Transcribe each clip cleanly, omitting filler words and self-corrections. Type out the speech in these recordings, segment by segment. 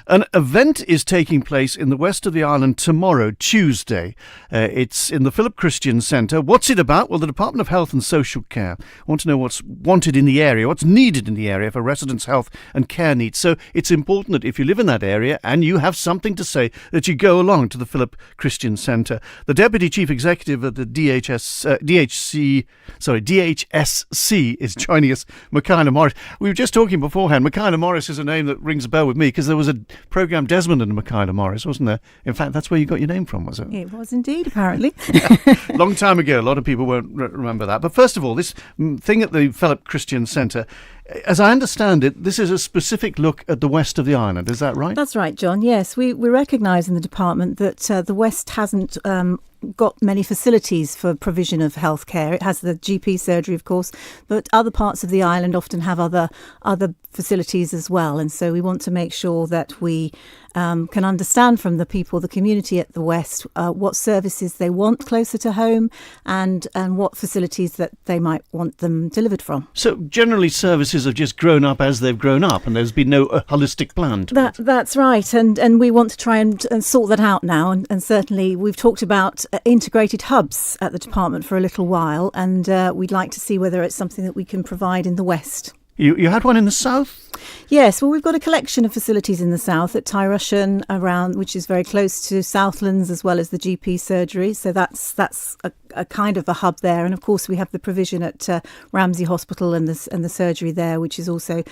An event is taking place in the west of the island tomorrow, Tuesday. It's in the Philip Christian Centre. What's it about? Well, the Department of Health and Social Care want to know what's wanted in the area, what's needed in the area for residents' health and care needs. So it's important that if you live in that area and you have something to say, that you go along to the Philip Christian Centre. The Deputy Chief Executive of the DHSC is joining us, Michaela Morris. We were just talking beforehand. Michaela Morris is a name that rings a bell with me, because there was a programme, Desmond and Michaela Morris, wasn't there? In fact, that's where you got your name from, was it? It was indeed, apparently. Long time ago. A lot of people won't remember that. But first of all, this thing at the Philip Christian Centre, as I understand it, this is a specific look at the west of the island. Is that right? That's right, John. Yes, we recognise in the department that the west hasn't got many facilities for provision of healthcare. It has the GP surgery, of course, but other parts of the island often have other facilities as well. And so we want to make sure that we can understand from the people, the community at the west, what services they want closer to home and what facilities that they might want them delivered from. So generally services have just grown up as they've grown up, and there's been no holistic plan to it. That's right. And we want to try and sort that out now. And certainly we've talked about integrated hubs at the department for a little while, and we'd like to see whether it's something that we can provide in the west. You had one in the south? Yes, well, we've got a collection of facilities in the south at Tyrushan, around, which is very close to Southlands, as well as the GP surgery. So that's a kind of a hub there. And of course, we have the provision at Ramsey Hospital and the surgery there, which is also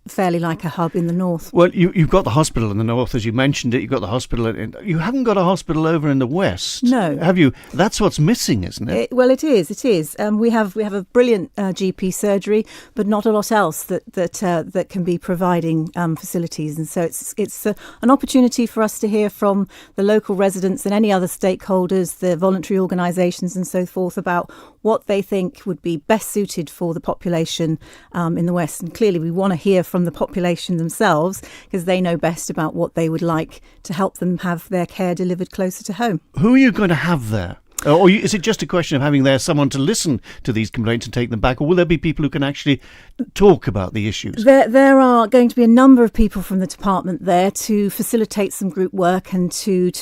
fairly like a hub in the north. Well, you've got the hospital in the north, as you mentioned it. You've got the hospital you haven't got a hospital over in the west. No. Have you? That's what's missing, isn't it? Well, it is. It is. We have a brilliant GP surgery, but not a lot else that can be providing facilities. And so it's an opportunity for us to hear from the local residents and any other stakeholders, the voluntary organisations and so forth, about what they think would be best suited for the population in the west. And clearly we want to hear from the population themselves, because they know best about what they would like to help them have their care delivered closer to home. Who are you going to have there? Or is it just a question of having there someone to listen to these complaints and take them back? Or will there be people who can actually talk about the issues? There are going to be a number of people from the department there to facilitate some group work and to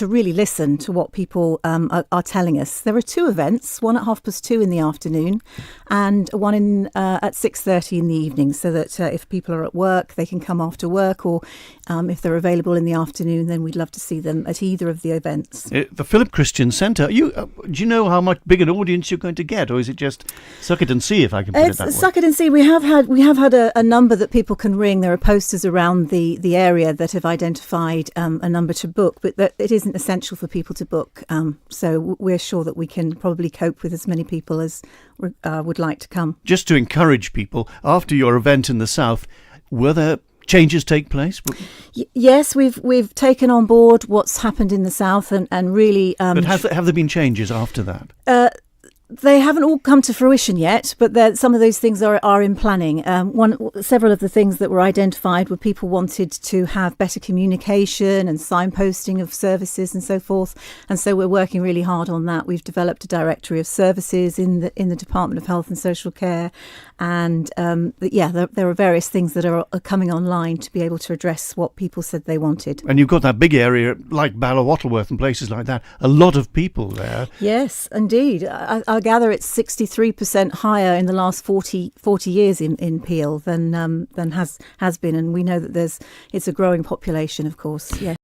really listen to what people are telling us. There are two events, one at 2:30 in the afternoon and one at 6:30 in the evening, so that if people are at work, they can come after work, or if they're available in the afternoon, then we'd love to see them at either of the events. The Philip Christian Centre. Do you know how much big an audience you're going to get, or is it just suck it and see, if I can put it that way? Suck it and see. We have had a number that people can ring. There are posters around the area that have identified a number to book, but that it isn't essential for people to book. So we're sure that we can probably cope with as many people as would like to come. Just to encourage people, after your event in the south, were there changes take place? Yes, we've taken on board what's happened in the south and really... but have there been changes after that? They haven't all come to fruition yet, but some of those things are in planning. Several of the things that were identified were people wanted to have better communication and signposting of services and so forth, and so we're working really hard on that. We've developed a directory of services in the Department of Health and Social Care, and there are various things that are coming online to be able to address what people said they wanted. And you've got that big area like Wattleworth and places like that. A lot of people there. Yes, indeed. I gather it's 63% higher in the last 40 years in Peel than has been, and we know that it's a growing population, of course. Yes.